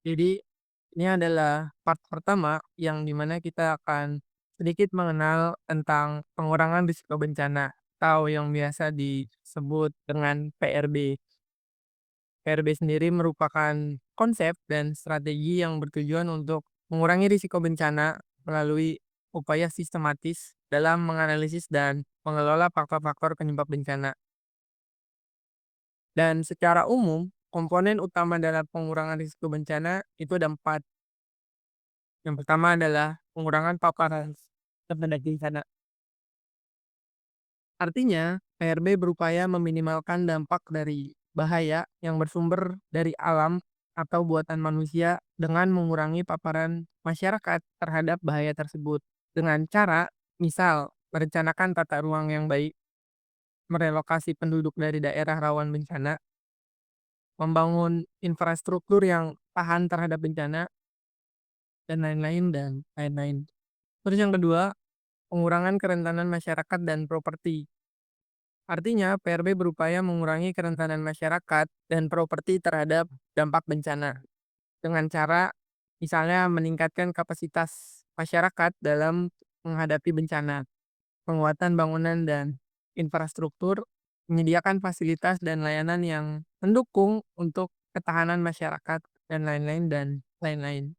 Jadi, ini adalah part pertama yang dimana kita akan sedikit mengenal tentang pengurangan risiko bencana atau yang biasa disebut dengan PRB. PRB sendiri merupakan konsep dan strategi yang bertujuan untuk mengurangi risiko bencana melalui upaya sistematis dalam menganalisis dan mengelola faktor-faktor penyebab bencana. Dan secara umum, komponen utama dalam pengurangan risiko bencana itu ada empat. Yang pertama adalah pengurangan paparan terhadap bencana. Artinya, PRB berupaya meminimalkan dampak dari bahaya yang bersumber dari alam atau buatan manusia dengan mengurangi paparan masyarakat terhadap bahaya tersebut. Dengan cara, misal, merencanakan tata ruang yang baik, merelokasi penduduk dari daerah rawan bencana, membangun infrastruktur yang tahan terhadap bencana, dan lain-lain, dan lain-lain. Terus yang kedua, pengurangan kerentanan masyarakat dan properti. Artinya, PRB berupaya mengurangi kerentanan masyarakat dan properti terhadap dampak bencana dengan cara misalnya meningkatkan kapasitas masyarakat dalam menghadapi bencana, penguatan bangunan dan infrastruktur, menyediakan fasilitas dan layanan yang mendukung untuk ketahanan masyarakat dan lain-lain dan lain-lain.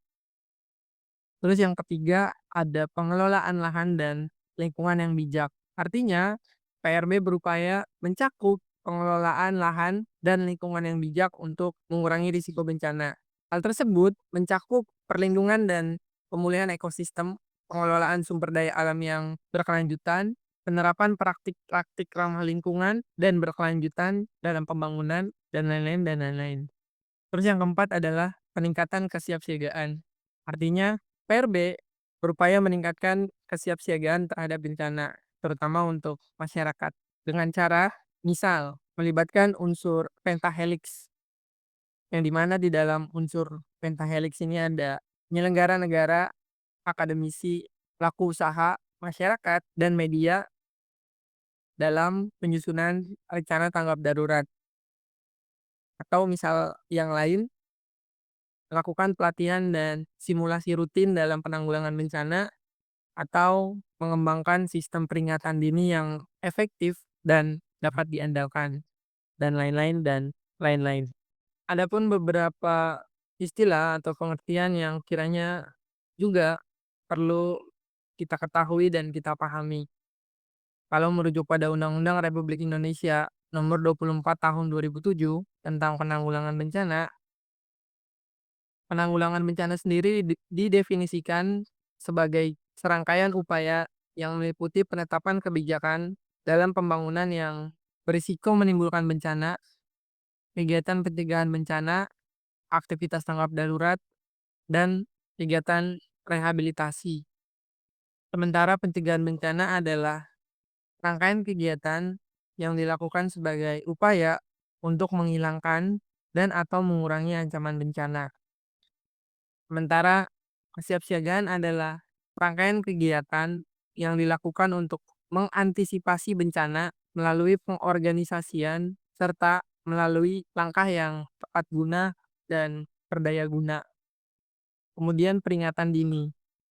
Terus yang ketiga, ada pengelolaan lahan dan lingkungan yang bijak. Artinya, PRB berupaya mencakup pengelolaan lahan dan lingkungan yang bijak untuk mengurangi risiko bencana. Hal tersebut mencakup perlindungan dan pemulihan ekosistem, pengelolaan sumber daya alam yang berkelanjutan, penerapan praktik-praktik ramah lingkungan dan berkelanjutan dalam pembangunan, dan lain-lain dan lain-lain. Terus yang keempat adalah peningkatan kesiapsiagaan. Artinya, PRB berupaya meningkatkan kesiapsiagaan terhadap bencana, terutama untuk masyarakat. Dengan cara, misal, melibatkan unsur pentahelix, yang dimana di dalam unsur pentahelix ini ada penyelenggara negara, akademisi, pelaku usaha, masyarakat, dan media dalam penyusunan rencana tanggap darurat. Atau misal yang lain, melakukan pelatihan dan simulasi rutin dalam penanggulangan bencana atau mengembangkan sistem peringatan dini yang efektif dan dapat diandalkan, dan lain-lain dan lain-lain. Adapun beberapa istilah atau pengertian yang kiranya juga perlu kita ketahui dan kita pahami. Kalau merujuk pada Undang-Undang Republik Indonesia Nomor 24 Tahun 2007 tentang penanggulangan bencana, penanggulangan bencana sendiri didefinisikan sebagai serangkaian upaya yang meliputi penetapan kebijakan dalam pembangunan yang berisiko menimbulkan bencana, kegiatan pencegahan bencana, aktivitas tanggap darurat, dan kegiatan rehabilitasi. Sementara pencegahan bencana adalah rangkaian kegiatan yang dilakukan sebagai upaya untuk menghilangkan dan atau mengurangi ancaman bencana. Sementara kesiapsiagaan adalah rangkaian kegiatan yang dilakukan untuk mengantisipasi bencana melalui pengorganisasian serta melalui langkah yang tepat guna dan berdaya guna. Kemudian peringatan dini.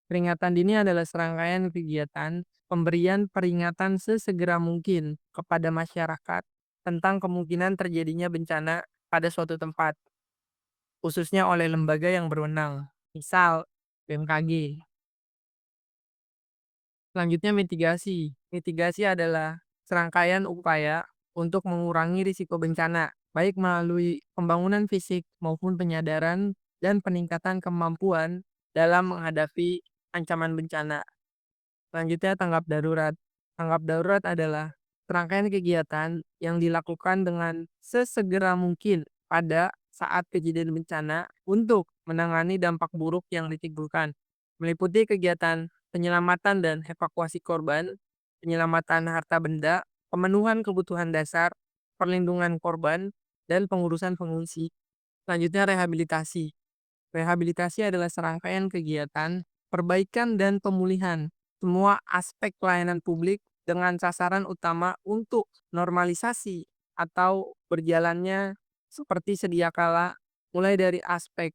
Peringatan dini adalah serangkaian kegiatan pemberian peringatan sesegera mungkin kepada masyarakat tentang kemungkinan terjadinya bencana pada suatu tempat, khususnya oleh lembaga yang berwenang, misal BMKG. Selanjutnya mitigasi. Mitigasi adalah serangkaian upaya untuk mengurangi risiko bencana, baik melalui pembangunan fisik maupun penyadaran dan peningkatan kemampuan dalam menghadapi ancaman bencana. Selanjutnya tanggap darurat. Tanggap darurat adalah serangkaian kegiatan yang dilakukan dengan sesegera mungkin pada saat kejadian bencana untuk menangani dampak buruk yang ditimbulkan, meliputi kegiatan penyelamatan dan evakuasi korban, penyelamatan harta benda, pemenuhan kebutuhan dasar, perlindungan korban, dan pengurusan pengungsi. Selanjutnya rehabilitasi. Rehabilitasi adalah serangkaian kegiatan perbaikan dan pemulihan semua aspek pelayanan publik dengan sasaran utama untuk normalisasi atau berjalannya seperti sedia kala, mulai dari aspek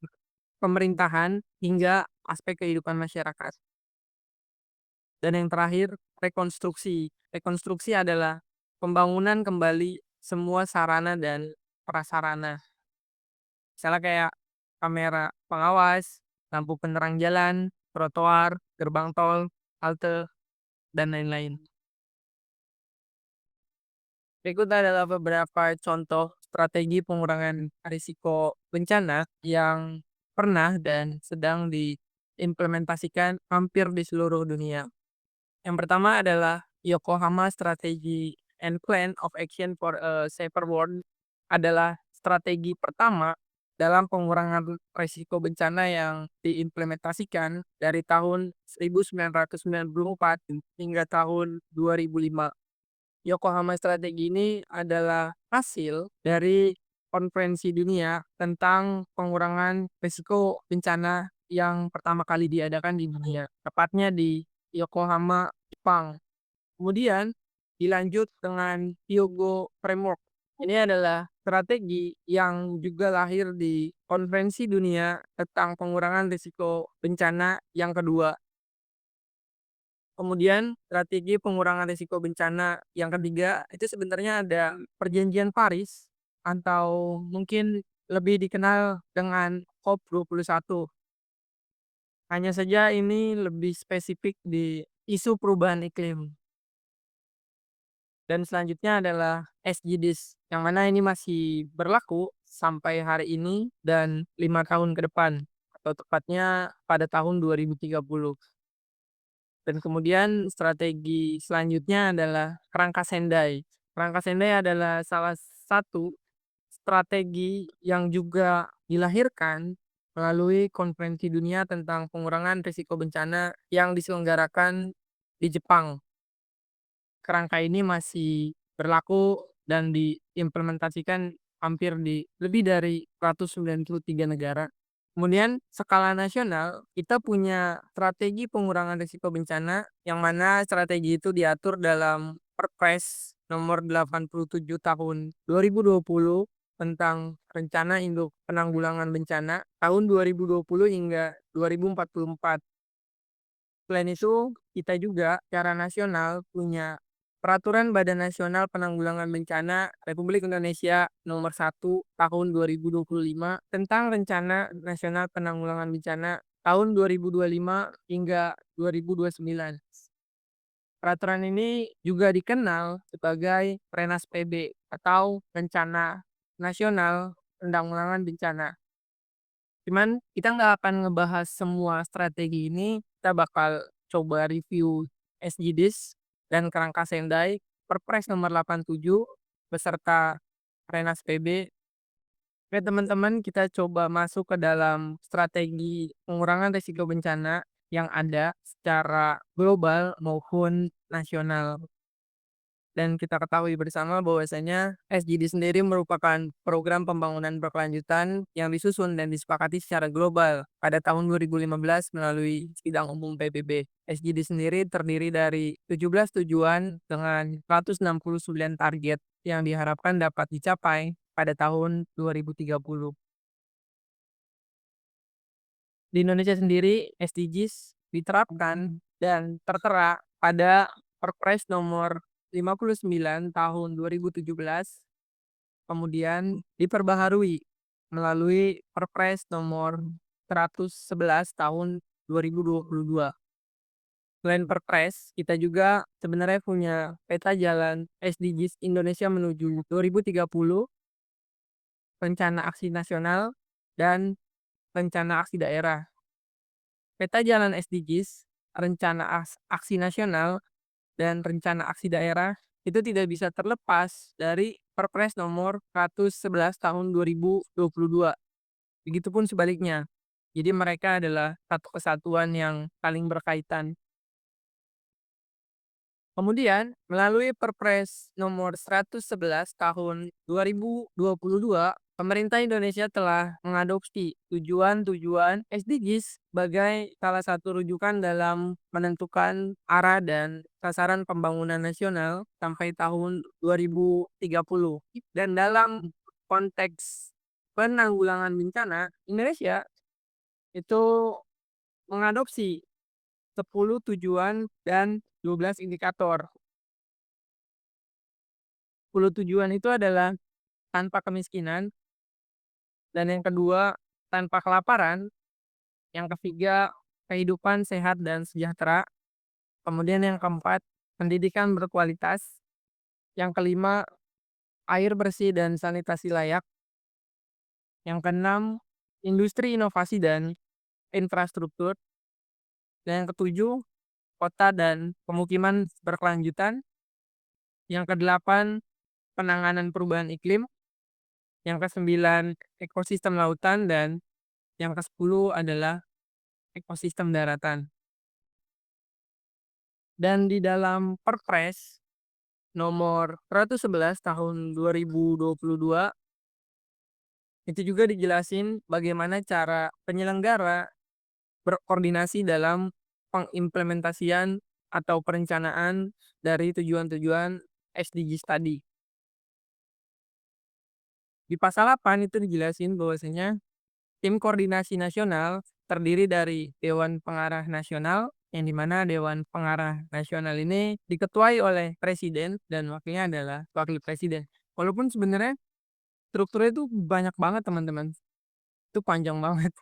pemerintahan, hingga aspek kehidupan masyarakat. Dan yang terakhir, rekonstruksi. Rekonstruksi adalah pembangunan kembali semua sarana dan prasarana. Misalnya kayak kamera pengawas, lampu penerang jalan, trotoar, gerbang tol, halte, dan lain-lain. Berikut adalah beberapa contoh strategi pengurangan risiko bencana yang pernah dan sedang diimplementasikan hampir di seluruh dunia. Yang pertama adalah Yokohama Strategy and Plan of Action for a Safer World, adalah strategi pertama dalam pengurangan risiko bencana yang diimplementasikan dari tahun 1994 hingga tahun 2005. Yokohama Strategi ini adalah hasil dari konferensi dunia tentang pengurangan risiko bencana yang pertama kali diadakan di dunia, tepatnya di Yokohama, Jepang. Kemudian dilanjut dengan Hyogo Framework. Ini adalah strategi yang juga lahir di konferensi dunia tentang pengurangan risiko bencana yang kedua. Kemudian strategi pengurangan risiko bencana yang ketiga itu sebenarnya ada Perjanjian Paris atau mungkin lebih dikenal dengan COP21. Hanya saja ini lebih spesifik di isu perubahan iklim. Dan selanjutnya adalah SDGs, yang mana ini masih berlaku sampai hari ini dan 5 tahun ke depan, atau tepatnya pada tahun 2030. Dan kemudian strategi selanjutnya adalah kerangka Sendai. Kerangka Sendai adalah salah satu strategi yang juga dilahirkan melalui konferensi dunia tentang pengurangan risiko bencana yang diselenggarakan di Jepang. Kerangka ini masih berlaku dan diimplementasikan hampir di lebih dari 193 negara. Kemudian skala nasional, kita punya strategi pengurangan risiko bencana yang mana strategi itu diatur dalam Perpres nomor 87 tahun 2020 tentang Rencana Induk Penanggulangan Bencana tahun 2020 hingga 2044. Selain itu, kita juga secara nasional punya Peraturan Badan Nasional Penanggulangan Bencana Republik Indonesia Nomor 1 Tahun 2025 tentang Rencana Nasional Penanggulangan Bencana tahun 2025 hingga 2029. Peraturan ini juga dikenal sebagai Renas PB atau Rencana Nasional Penanggulangan Bencana. Cuman kita nggak akan ngebahas semua strategi ini, kita bakal coba review SDGs dan kerangka Sendai, Perpres nomor 87 beserta Renas PB. Oke teman-teman, kita coba masuk ke dalam strategi pengurangan risiko bencana yang ada secara global maupun nasional. Dan kita ketahui bersama bahwasanya SDG sendiri merupakan program pembangunan berkelanjutan yang disusun dan disepakati secara global pada tahun 2015 melalui Sidang Umum PBB. SDG sendiri terdiri dari 17 tujuan dengan 169 target yang diharapkan dapat dicapai pada tahun 2030. Di Indonesia sendiri, SDGs diterapkan dan tertera pada Perpres nomor 59 tahun 2017, kemudian diperbaharui melalui Perpres nomor 111 tahun 2022. Selain Perpres, kita juga sebenarnya punya peta jalan SDGs Indonesia menuju 2030, rencana aksi nasional, dan rencana aksi daerah. Peta jalan SDGs, rencana aksi nasional, dan rencana aksi daerah itu tidak bisa terlepas dari Perpres nomor 111 tahun 2022. Begitupun sebaliknya. Jadi mereka adalah satu kesatuan yang saling berkaitan. Kemudian, melalui Perpres nomor 111 tahun 2022, pemerintah Indonesia telah mengadopsi tujuan-tujuan SDGs sebagai salah satu rujukan dalam menentukan arah dan sasaran pembangunan nasional sampai tahun 2030. Dan dalam konteks penanggulangan bencana, Indonesia itu mengadopsi 10 tujuan dan 12 indikator. 10 tujuan itu adalah tanpa kemiskinan, dan yang kedua tanpa kelaparan, yang ketiga kehidupan sehat dan sejahtera, kemudian yang keempat pendidikan berkualitas, yang kelima air bersih dan sanitasi layak, yang keenam industri inovasi dan infrastruktur, dan yang ketujuh kota dan pemukiman berkelanjutan, yang kedelapan penanganan perubahan iklim, yang kesembilan ekosistem lautan, dan yang kesepuluh adalah ekosistem daratan. Dan di dalam Perpres nomor 111 tahun 2022 itu juga dijelasin bagaimana cara penyelenggara berkoordinasi dalam pengimplementasian atau perencanaan dari tujuan-tujuan SDGs tadi. Di pasal 8 itu dijelasin bahwasanya tim koordinasi nasional terdiri dari Dewan Pengarah Nasional, yang dimana Dewan Pengarah Nasional ini diketuai oleh Presiden dan wakilnya adalah Wakil Presiden. Walaupun sebenarnya strukturnya itu banyak banget teman-teman, itu panjang banget.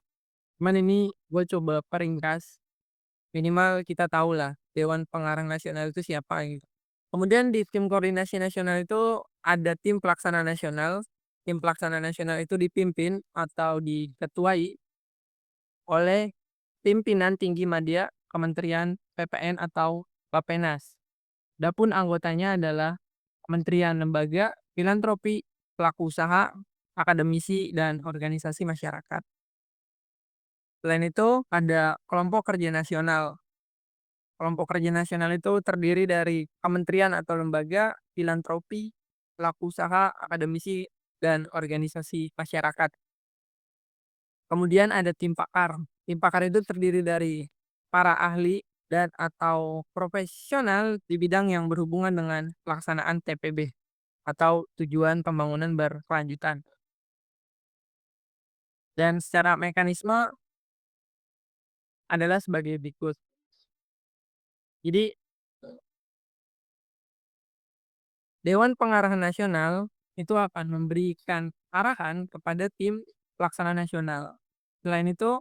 Cuman ini gue coba peringkas, minimal kita tahu lah Dewan Pengarah Nasional itu siapa gitu. Kemudian di tim koordinasi nasional itu ada tim pelaksana nasional. Tim pelaksana nasional itu dipimpin atau diketuai oleh pimpinan tinggi media Kementerian PPN atau Bappenas. Adapun anggotanya adalah kementerian, lembaga, filantropi, pelaku usaha, akademisi, dan organisasi masyarakat. Selain itu, ada kelompok kerja nasional. Kelompok kerja nasional itu terdiri dari kementerian atau lembaga, filantropi, pelaku usaha, akademisi, dan organisasi masyarakat. Kemudian ada tim pakar. Tim pakar itu terdiri dari para ahli dan atau profesional di bidang yang berhubungan dengan pelaksanaan TPB atau tujuan pembangunan berkelanjutan. Dan secara mekanisme adalah sebagai berikut. Jadi Dewan Pengarah Nasional itu akan memberikan arahan kepada tim pelaksana nasional. Selain itu,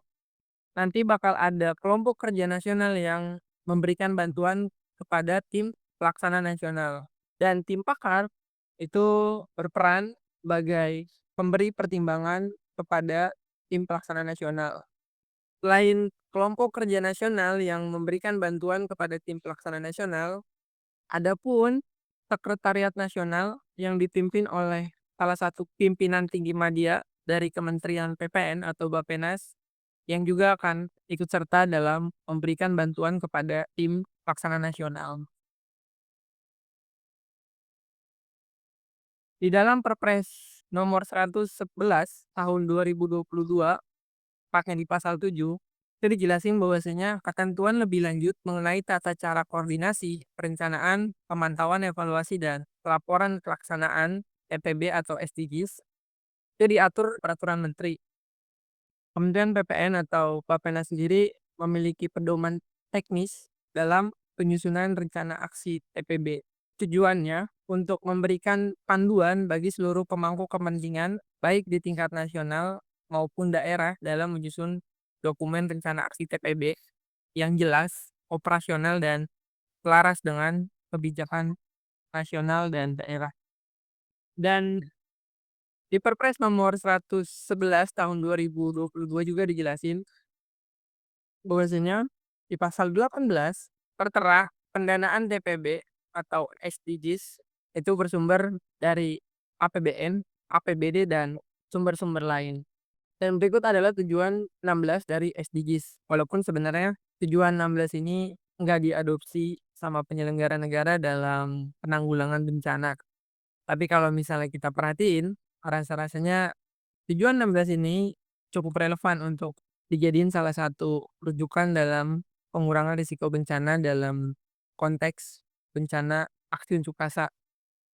nanti bakal ada kelompok kerja nasional yang memberikan bantuan kepada tim pelaksana nasional. Dan tim pakar itu berperan sebagai pemberi pertimbangan kepada tim pelaksana nasional. Selain kelompok kerja nasional yang memberikan bantuan kepada tim pelaksana nasional, ada pun sekretariat nasional yang dipimpin oleh salah satu pimpinan tinggi media dari Kementerian PPN atau Bappenas, yang juga akan ikut serta dalam memberikan bantuan kepada tim pelaksana nasional. Di dalam Perpres nomor 111 tahun 2022, tepatnya di pasal 7, itu dijelasin bahwasanya ketentuan lebih lanjut mengenai tata cara koordinasi, perencanaan, pemantauan, evaluasi, dan pelaporan pelaksanaan TPB atau SDGs itu diatur peraturan menteri. Kementerian PPN atau Bappenas sendiri memiliki pedoman teknis dalam penyusunan rencana aksi TPB. Tujuannya untuk memberikan panduan bagi seluruh pemangku kepentingan baik di tingkat nasional maupun daerah dalam menyusun dokumen rencana aksi TPB yang jelas, operasional, dan selaras dengan kebijakan nasional dan daerah. Dan di Perpres nomor 111 tahun 2022 juga dijelasin bahwasanya di pasal 18 tertera pendanaan TPB atau SDGs itu bersumber dari APBN, APBD, dan sumber-sumber lain. Dan berikut adalah tujuan 16 dari SDGs. Walaupun sebenarnya tujuan 16 ini nggak diadopsi sama penyelenggara negara dalam penanggulangan bencana. Tapi kalau misalnya kita perhatiin, rasa-rasanya tujuan 16 ini cukup relevan untuk dijadiin salah satu rujukan dalam pengurangan risiko bencana dalam konteks bencana aksi unjuk rasa.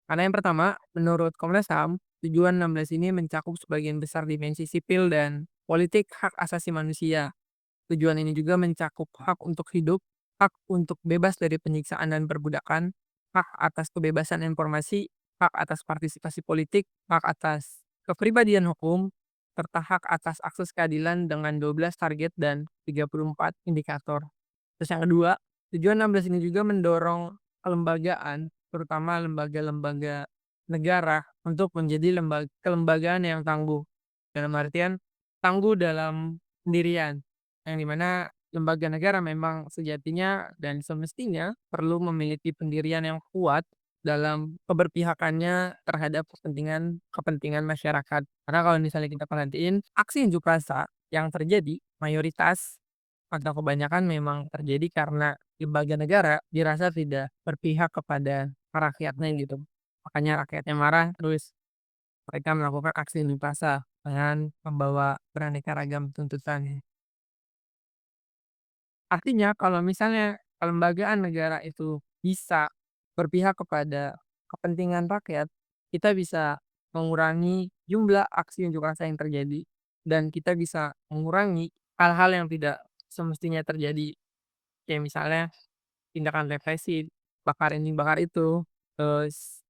Karena yang pertama, menurut Komnas HAM, tujuan 16 ini mencakup sebagian besar dimensi sipil dan politik hak asasi manusia. Tujuan ini juga mencakup hak untuk hidup, hak untuk bebas dari penyiksaan dan perbudakan, hak atas kebebasan informasi, hak atas partisipasi politik, hak atas kepribadian hukum, serta hak atas akses keadilan dengan 12 target dan 34 indikator. Terus yang kedua, tujuan 16 ini juga mendorong kelembagaan, terutama lembaga-lembaga negara untuk menjadi kelembagaan yang tangguh. Dalam artian tangguh dalam pendirian, yang dimana lembaga negara memang sejatinya dan semestinya perlu memiliki pendirian yang kuat dalam keberpihakannya terhadap kepentingan masyarakat. Karena kalau misalnya kita perhatiin, aksi unjuk rasa yang terjadi mayoritas atau kebanyakan memang terjadi karena lembaga negara dirasa tidak berpihak kepada rakyatnya gitu. Makanya rakyatnya marah, terus mereka melakukan aksi unjuk rasa dengan membawa beraneka ragam tuntutan. Artinya kalau misalnya kelembagaan negara itu bisa berpihak kepada kepentingan rakyat, kita bisa mengurangi jumlah aksi unjuk rasa yang terjadi dan kita bisa mengurangi hal-hal yang tidak semestinya terjadi. Kayak misalnya tindakan represif, bakar ini bakar itu, terus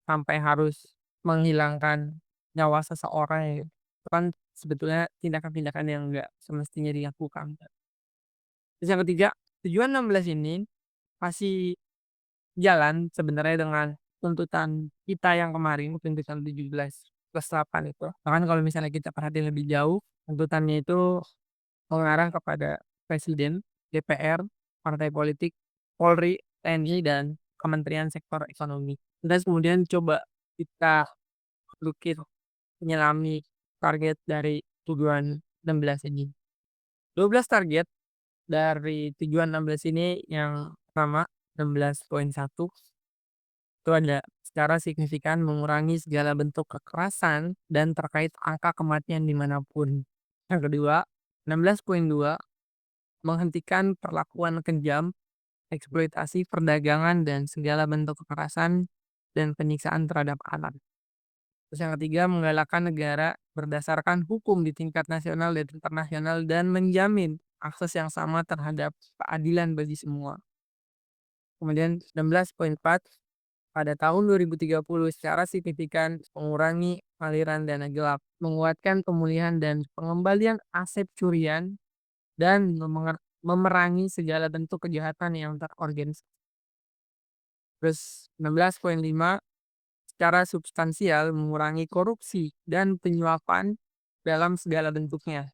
sampai harus menghilangkan nyawa seseorang ya, itu kan sebetulnya tindakan-tindakan yang enggak semestinya dilakukan. Terus yang ketiga, tujuan 16 ini masih jalan sebenarnya dengan tuntutan kita yang kemarin, tuntutan 17+8 itu. Bahkan kalau misalnya kita perhatiin lebih jauh, tuntutannya itu mengarah kepada presiden, DPR, partai politik, Polri, TNI, dan Kementerian Sektor Ekonomi. Terus kemudian coba kita lukis, menyelami target dari tujuan 16 ini. 12 target dari tujuan 16 ini yang pertama, 16.1 itu ada secara signifikan mengurangi segala bentuk kekerasan dan terkait angka kematian dimanapun. Yang kedua, 16.2 menghentikan perlakuan kejam, eksploitasi, perdagangan, dan segala bentuk kekerasan dan penyiksaan terhadap anak. Terus yang ketiga, menggalakkan negara berdasarkan hukum di tingkat nasional dan internasional dan menjamin akses yang sama terhadap keadilan bagi semua. Kemudian 16.4 pada tahun 2030 secara signifikan mengurangi aliran dana gelap, menguatkan pemulihan dan pengembalian aset curian, dan memerangi segala bentuk kejahatan yang terorganisasi. Terus 16.5 secara substansial mengurangi korupsi dan penyuapan dalam segala bentuknya.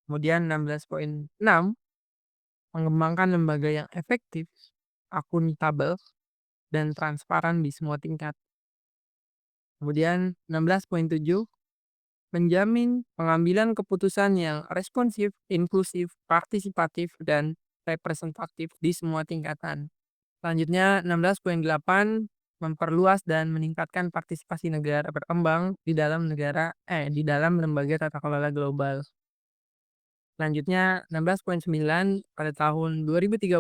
Kemudian 16.6 mengembangkan lembaga yang efektif, akuntabel, dan transparan di semua tingkat. Kemudian 16.7 menjamin pengambilan keputusan yang responsif, inklusif, partisipatif, dan representatif di semua tingkatan. Selanjutnya 16.8 memperluas dan meningkatkan partisipasi negara berkembang di dalam lembaga tata kelola global. Selanjutnya 16.9 pada tahun 2030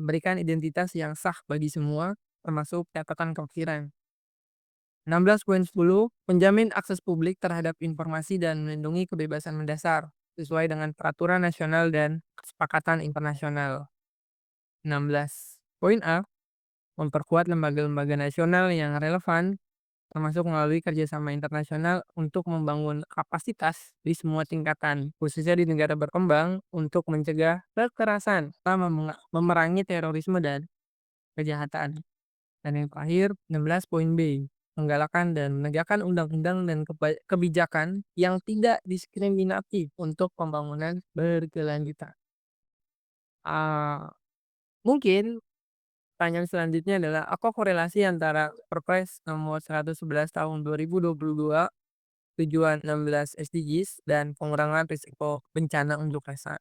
memberikan identitas yang sah bagi semua termasuk catatan kelahiran. 16.10 menjamin akses publik terhadap informasi dan melindungi kebebasan mendasar sesuai dengan peraturan nasional dan kesepakatan internasional. 16 poin A memperkuat lembaga-lembaga nasional yang relevan termasuk melalui kerjasama internasional untuk membangun kapasitas di semua tingkatan, khususnya di negara berkembang untuk mencegah kekerasan, serta memerangi terorisme dan kejahatan. Dan yang terakhir, 16 poin B, menggalakkan dan menegakkan undang-undang dan kebijakan yang tidak diskriminatif untuk pembangunan berkelanjutan. Ah, mungkin pertanyaan selanjutnya adalah apa korelasi antara Perpres nomor 111 tahun 2022, tujuan 16 SDGs, dan pengurangan risiko bencana unjuk rasa?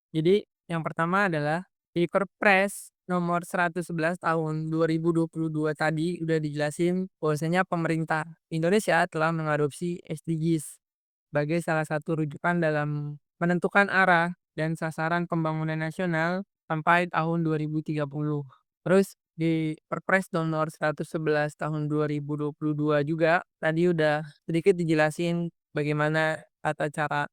Jadi yang pertama adalah di Perpres nomor 111 tahun 2022 tadi udah dijelasin bahwasanya pemerintah Indonesia telah mengadopsi SDGs sebagai salah satu rujukan dalam menentukan arah dan sasaran pembangunan nasional sampai tahun 2030. Terus di Perpres nomor 111 tahun 2022 juga tadi udah sedikit dijelasin bagaimana tata cara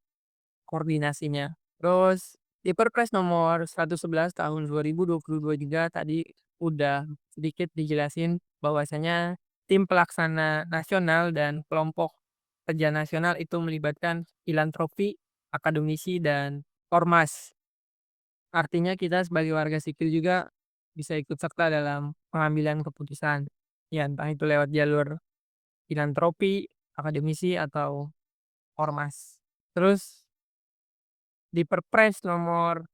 koordinasinya. Terus di Perpres nomor 111 tahun 2022 juga tadi udah sedikit dijelasin bahwasanya tim pelaksana nasional dan kelompok kerja nasional itu melibatkan filantropi, akademisi, dan ormas. Artinya kita sebagai warga sipil juga bisa ikut serta dalam pengambilan keputusan. Ya entah itu lewat jalur filantropi, akademisi, atau ormas. Terus di Perpres nomor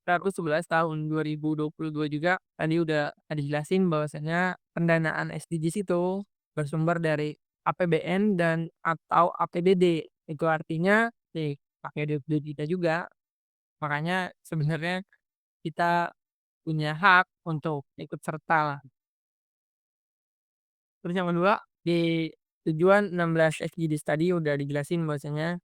111 tahun 2022 juga tadi udah dijelasin bahwasanya pendanaan SDGs itu bersumber dari APBN dan atau APBD. Itu artinya pakai duit kita juga. Makanya sebenarnya kita punya hak untuk ikut serta lah. Terus yang kedua, di tujuan 16 SDGs tadi udah dijelasin bahwasanya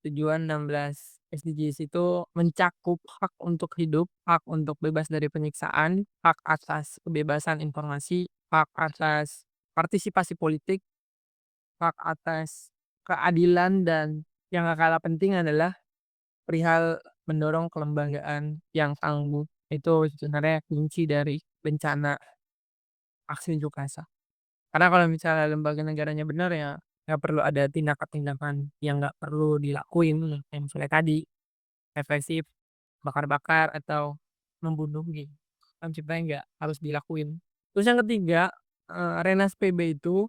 tujuan 16 SDGs itu mencakup hak untuk hidup, hak untuk bebas dari penyiksaan, hak atas kebebasan informasi, hak atas partisipasi politik, hak atas keadilan, dan yang gak kalah penting adalah perihal mendorong kelembagaan yang tangguh. Itu sebenarnya kunci dari bencana aksi unjuk rasa. Karena kalau misalnya lembaga negaranya benar ya, nggak perlu ada tindakan-tindakan yang nggak perlu dilakuin, kayak misalnya tadi, represif, bakar-bakar, atau membunuh gitu. Kan sebenarnya nggak harus dilakuin. Terus yang ketiga, Renasp PB itu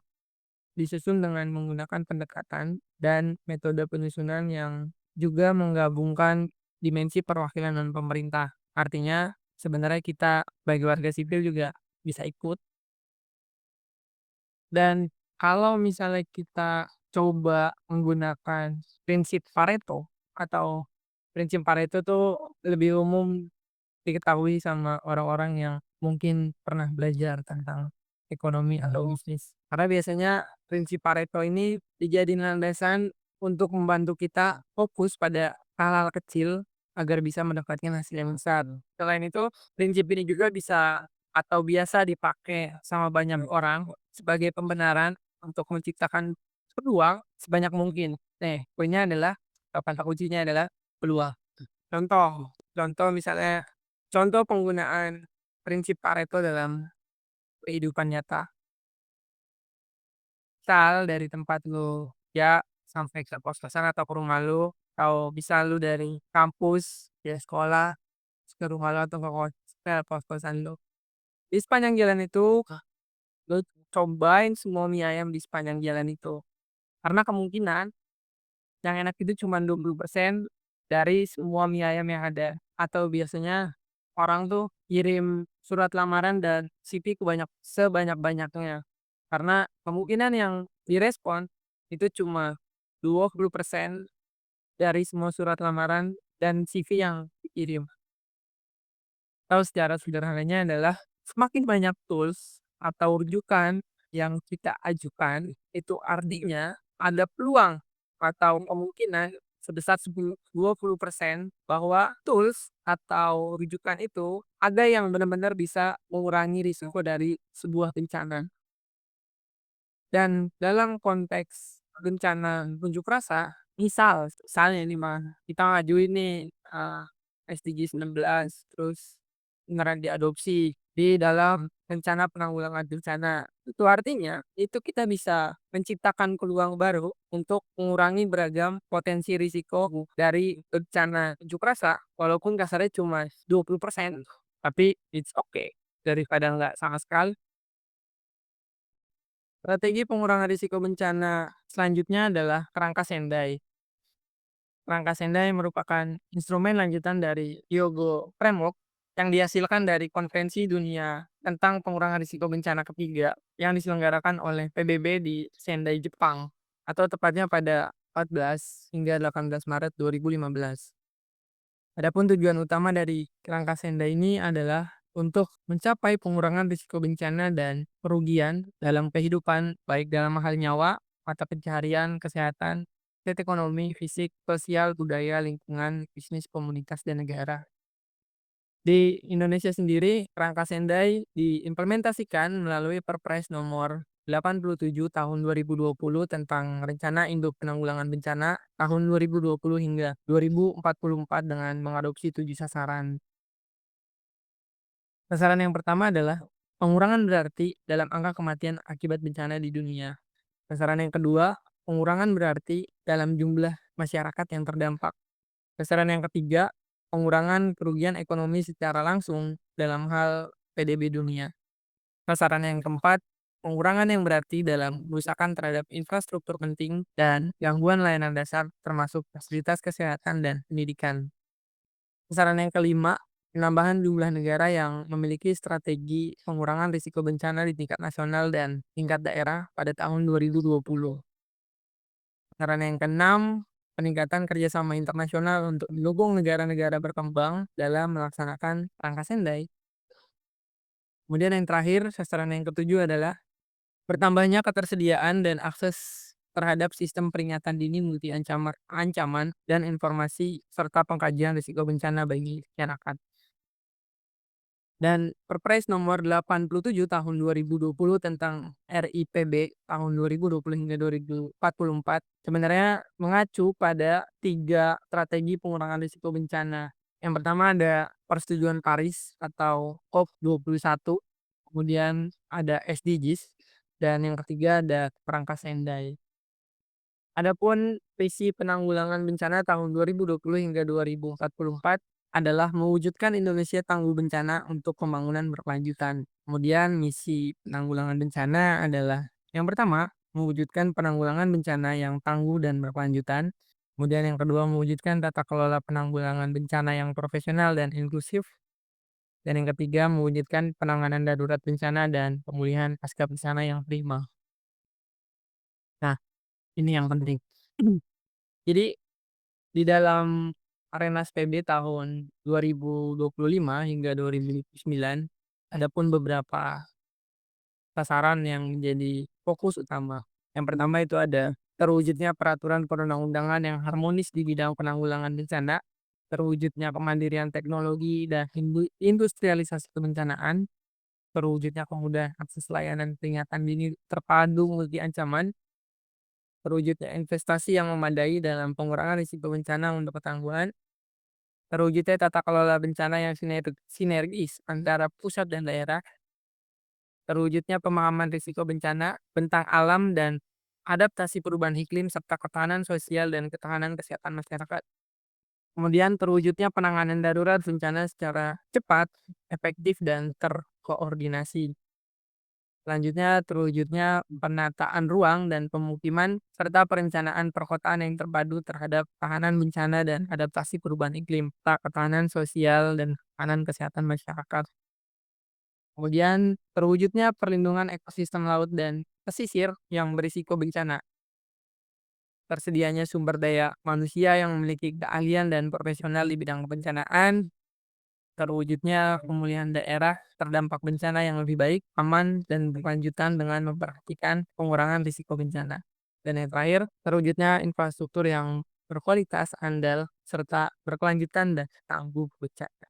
disusun dengan menggunakan pendekatan dan metode penyusunan yang juga menggabungkan dimensi perwakilan dan pemerintah. Artinya sebenarnya kita sebagai warga sipil juga bisa ikut. Dan kalau misalnya kita coba menggunakan prinsip Pareto, atau prinsip Pareto tuh lebih umum diketahui sama orang-orang yang mungkin pernah belajar tentang ekonomi atau bisnis. Karena biasanya prinsip Pareto ini dijadiin landasan untuk membantu kita fokus pada hal-hal kecil agar bisa mendapatkan hasil yang besar. Selain itu, prinsip ini juga bisa atau biasa dipakai sama banyak orang sebagai pembenaran untuk menciptakan peluang sebanyak mungkin. Poinnya adalah kata kuncinya adalah peluang. Contoh misalnya, contoh penggunaan prinsip Pareto dalam kehidupan nyata. Misal dari tempat lu ya sampai ke kos-kosan atau ke rumah lu, atau misal lu dari kampus, ya sekolah, ke rumah lu atau ke kos-kosan lu. Di sepanjang jalan itu, lu cobain semua mie ayam di sepanjang jalan itu. Karena kemungkinan yang enak itu cuma 20% dari semua mie ayam yang ada. Atau biasanya orang tuh kirim surat lamaran dan CV sebanyak-banyaknya. Karena kemungkinan yang direspon itu cuma 20% dari semua surat lamaran dan CV yang dikirim. Atau secara sederhananya adalah semakin banyak tools atau rujukan yang kita ajukan, itu artinya ada peluang atau kemungkinan sebesar 20% bahwa tools atau rujukan itu ada yang benar-benar bisa mengurangi risiko dari sebuah bencana. Dan dalam konteks bencana unjuk rasa, misalnya nih mah, kita ngajuin nih, SDGs 16, terus beneran diadopsi di dalam rencana penanggulangan bencana. Itu artinya, itu kita bisa menciptakan peluang baru untuk mengurangi beragam potensi risiko dari bencana unjuk rasa, walaupun kasarnya cuma 20%, tapi it's okay, daripada nggak sama sekali. Strategi pengurangan risiko bencana selanjutnya adalah kerangka Sendai. Kerangka Sendai merupakan instrumen lanjutan dari Hyogo Framework yang dihasilkan dari Konvensi Dunia tentang Pengurangan Risiko Bencana ketiga yang diselenggarakan oleh PBB di Sendai, Jepang, atau tepatnya pada 14 hingga 18 Maret 2015. Adapun tujuan utama dari kerangka Sendai ini adalah untuk mencapai pengurangan risiko bencana dan kerugian dalam kehidupan, baik dalam hal nyawa, mata pencaharian, kesehatan, ekonomi, fisik, sosial, budaya, lingkungan, bisnis, komunitas, dan negara. Di Indonesia sendiri, kerangka Sendai diimplementasikan melalui Perpres nomor 87 tahun 2020 tentang Rencana Induk Penanggulangan Bencana tahun 2020 hingga 2044 dengan mengadopsi 7 sasaran. Sasaran yang pertama adalah pengurangan berarti dalam angka kematian akibat bencana di dunia. Sasaran yang kedua, pengurangan berarti dalam jumlah masyarakat yang terdampak. Sasaran yang ketiga, pengurangan kerugian ekonomi secara langsung dalam hal PDB dunia. Sasaran yang keempat, pengurangan yang berarti dalam kerusakan terhadap infrastruktur penting dan gangguan layanan dasar termasuk fasilitas kesehatan dan pendidikan. Sasaran yang kelima, penambahan jumlah negara yang memiliki strategi pengurangan risiko bencana di tingkat nasional dan tingkat daerah pada tahun 2020. Sasaran yang keenam, peningkatan kerjasama internasional untuk mendukung negara-negara berkembang dalam melaksanakan Rangka Sendai. Kemudian yang terakhir, sasaran yang ketujuh adalah bertambahnya ketersediaan dan akses terhadap sistem peringatan dini multi ancaman dan informasi serta pengkajian risiko bencana bagi masyarakat. Dan Perpres nomor 87 tahun 2020 tentang RIPB tahun 2020 hingga 2044 sebenarnya mengacu pada 3 strategi pengurangan risiko bencana. Yang pertama ada Persetujuan Paris atau COP21, kemudian ada SDGs, dan yang ketiga ada Kerangka Sendai. Adapun visi penanggulangan bencana tahun 2020 hingga 2044 adalah mewujudkan Indonesia tangguh bencana untuk pembangunan berkelanjutan. Kemudian misi penanggulangan bencana adalah yang pertama, mewujudkan penanggulangan bencana yang tangguh dan berkelanjutan. Kemudian yang kedua, mewujudkan tata kelola penanggulangan bencana yang profesional dan inklusif. Dan yang ketiga, mewujudkan penanganan darurat bencana dan pemulihan pasca bencana yang prima. Nah, ini yang penting. Jadi di dalam Arenas PB tahun 2025 hingga 2029, ada pun beberapa sasaran yang menjadi fokus utama. Yang pertama itu ada terwujudnya peraturan perundang-undangan yang harmonis di bidang penanggulangan bencana, terwujudnya kemandirian teknologi dan industrialisasi kebencanaan, terwujudnya kemudahan akses layanan peringatan dini terpadu multi ancaman, terwujudnya investasi yang memadai dalam pengurangan risiko bencana untuk ketangguhan, terwujudnya tata kelola bencana yang sinergis antara pusat dan daerah, terwujudnya pemahaman risiko bencana, bentang alam dan adaptasi perubahan iklim serta ketahanan sosial dan ketahanan kesehatan masyarakat. Kemudian terwujudnya penanganan darurat bencana secara cepat, efektif dan terkoordinasi. Selanjutnya terwujudnya penataan ruang dan pemukiman serta perencanaan perkotaan yang terpadu terhadap tahanan bencana dan adaptasi perubahan iklim, serta ketahanan sosial dan ketahanan kesehatan masyarakat. Kemudian terwujudnya perlindungan ekosistem laut dan pesisir yang berisiko bencana. Tersedianya sumber daya manusia yang memiliki keahlian dan profesional di bidang kebencanaan, terwujudnya pemulihan daerah terdampak bencana yang lebih baik, aman, dan berkelanjutan dengan memperhatikan pengurangan risiko bencana. Dan yang terakhir, terwujudnya infrastruktur yang berkualitas, andal, serta berkelanjutan dan tangguh bencana.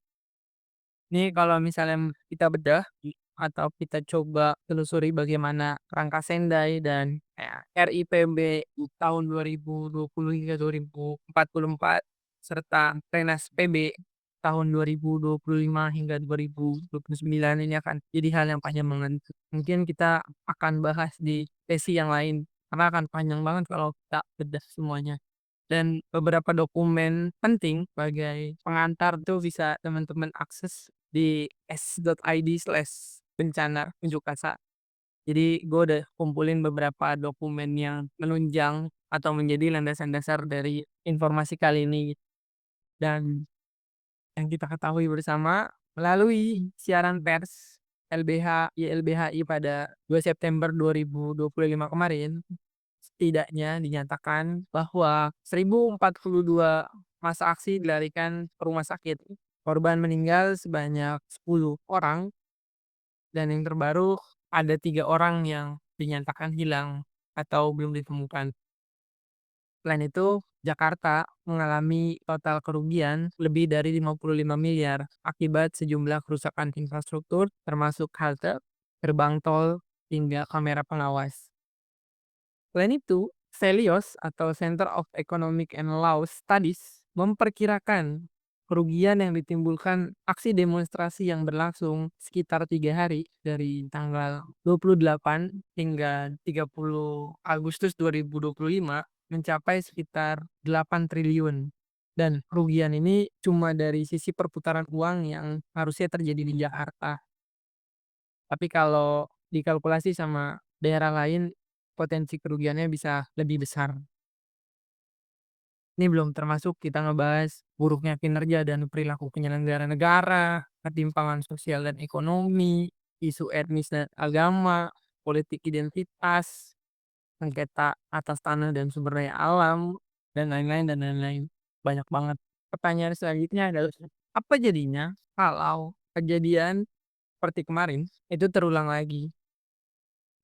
Ini kalau misalnya kita bedah atau kita coba telusuri bagaimana Rangka Sendai dan RIPB tahun 2020 hingga 2044 serta Renas PB tahun 2025 hingga 2029 ini akan jadi hal yang panjang banget. Mungkin kita akan bahas di sesi yang lain karena akan panjang banget kalau kita bedah semuanya. Dan beberapa dokumen penting sebagai pengantar tuh bisa teman-teman akses di s.id/bencana unjuk rasa. Jadi gue udah kumpulin beberapa dokumen yang menunjang atau menjadi landasan dasar dari informasi kali ini. Dan yang kita ketahui bersama melalui siaran pers YLBHI pada 2 September 2025 kemarin, setidaknya dinyatakan bahwa 1042 masa aksi dilarikan ke rumah sakit. Korban meninggal sebanyak 10 orang dan yang terbaru ada 3 orang yang dinyatakan hilang atau belum ditemukan. Selain itu, Jakarta mengalami total kerugian lebih dari 55 miliar akibat sejumlah kerusakan infrastruktur termasuk halte, gerbang tol, hingga kamera pengawas. Selain itu, Celios atau Center of Economic and Law Studies memperkirakan kerugian yang ditimbulkan aksi demonstrasi yang berlangsung sekitar 3 hari dari tanggal 28 hingga 30 Agustus 2025 mencapai sekitar 8 triliun. Dan kerugian ini cuma dari sisi perputaran uang yang harusnya terjadi di Jakarta. Tapi kalau dikalkulasi sama daerah lain, potensi kerugiannya bisa lebih besar. Ini belum termasuk kita ngebahas buruknya kinerja dan perilaku penyelenggara negara, ketimpangan sosial dan ekonomi, isu etnis dan agama, politik identitas, sengketa atas tanah dan sumber daya alam, dan lain-lain dan lain-lain. Banyak banget. Pertanyaan selanjutnya adalah, apa jadinya kalau kejadian seperti kemarin itu terulang lagi?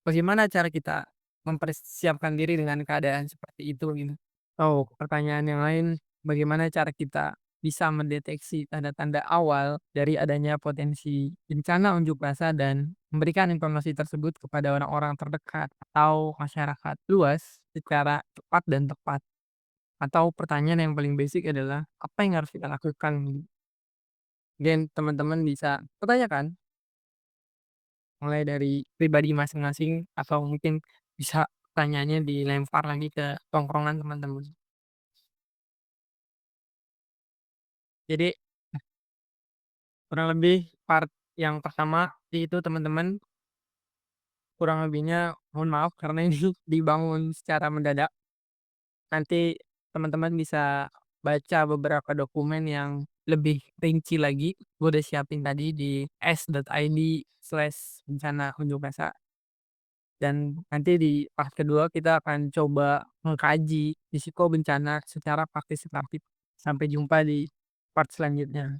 Bagaimana cara kita mempersiapkan diri dengan keadaan seperti itu gitu? Oh, pertanyaan yang lain, bagaimana cara kita bisa mendeteksi tanda-tanda awal dari adanya potensi bencana unjuk rasa dan memberikan informasi tersebut kepada orang-orang terdekat atau masyarakat luas secara cepat dan tepat? Atau pertanyaan yang paling basic adalah, apa yang harus kita lakukan? Mungkin teman-teman bisa pertanyakan mulai dari pribadi masing-masing atau mungkin bisa pertanyaannya dilempar lagi ke tongkrongan teman-teman. Jadi kurang lebih part yang pertama itu teman-teman, kurang lebihnya mohon maaf karena ini dibangun secara mendadak. Nanti teman-teman bisa baca beberapa dokumen yang lebih rinci lagi. Gue udah siapin tadi di s.id/bencana unjuk rasa. Dan nanti di part kedua kita akan coba mengkaji risiko bencana secara partisipatif. Sampai jumpa di part selanjutnya.